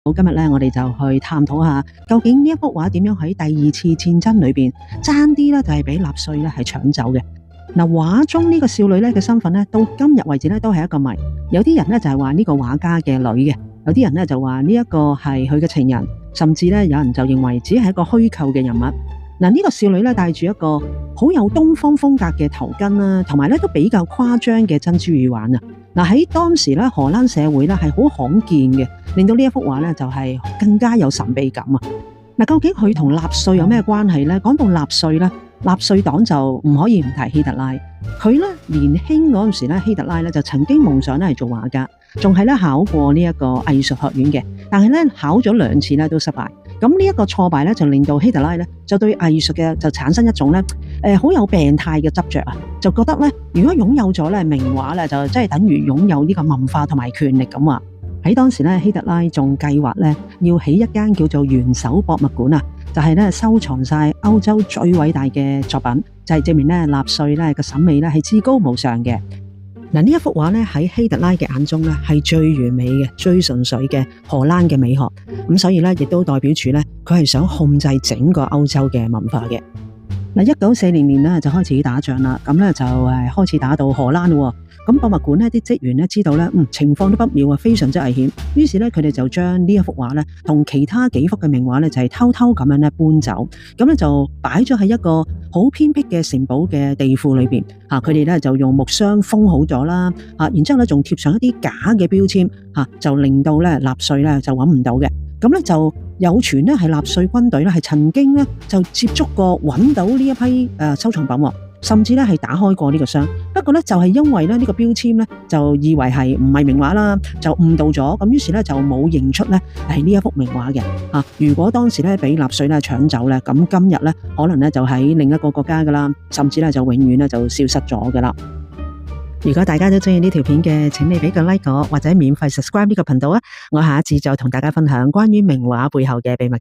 好，今日咧，我哋就去探討下，究竟呢一幅畫點樣喺第二次戰爭裏邊爭啲咧，就係俾納粹咧係搶走嘅。嗱，畫中呢個少女咧嘅身份咧，到今日為止咧都係一個謎。有啲人咧就係話呢個畫家嘅女嘅，有啲人咧就話呢一個係佢嘅情人，甚至咧有人就認為只係一個虛構嘅人物。嗱，呢個少女咧戴住一個好有東方風格嘅頭巾啦，同埋咧都比較誇張嘅珍珠耳環啊。嗱，喺當時咧荷蘭社會咧係好罕見嘅，令到呢一幅畫咧就係更加有神秘感啊！嗱，究竟佢同納粹有咩關係咧？講到納粹咧，納粹黨就唔可以唔提希特拉。佢咧年輕嗰陣時咧，希特拉咧就曾經夢想咧係做畫家，仲係咧考過呢一個藝術學院嘅，但係咧考咗2次咧都失敗。咁呢一個挫敗咧就令到希特拉咧就對藝術嘅就產生一種咧好有病態嘅執着啊，就覺得咧如果擁有咗咧名畫咧就即係等於擁有呢個文化同埋權力咁話。喺當時咧希特拉仲計劃咧要起一間叫做元首博物館啊，就係咧收藏晒歐洲最偉大嘅作品，就係證明咧納粹咧嘅審美咧係至高無上嘅。嗱，呢一幅畫咧喺希特拉嘅眼中咧係最完美嘅、最純粹嘅荷蘭嘅美學，咁所以咧亦都代表住咧佢係想控制整個歐洲嘅文化嘅。嗱，1940年咧就開始打仗啦，咁咧就開始打到荷蘭咯。咁博物館咧啲職員咧知道咧情況都不妙啊，非常之危險，於是咧佢哋就將呢一幅畫咧同其他幾幅嘅名畫咧就係偷偷咁樣咧搬走，咁咧就擺咗喺一個好偏僻嘅城堡嘅地庫裏邊嚇，佢哋咧就用木箱封好咗啦嚇，然之後咧仲貼上一啲假嘅標籤嚇，就令到咧納粹咧就揾唔到嘅。咁咧就有傳咧係納粹軍隊咧係曾經咧就接觸過揾到呢一批收藏品喎，甚至咧係打開過呢個箱。不過咧就係因為咧呢個標籤咧就以為係唔係名畫啦，就誤導咗，咁於是咧就冇認出咧係呢一幅名畫嘅嚇。如果當時咧俾納粹咧搶走咧，咁今日咧可能咧就喺另一個國家噶啦，甚至咧就永遠咧就消失咗噶啦。如果大家都中意呢條片嘅，請你俾個 like 我，或者免費 subscribe 呢個頻道啊！我下一次再同大家分享關於名畫背後嘅秘密。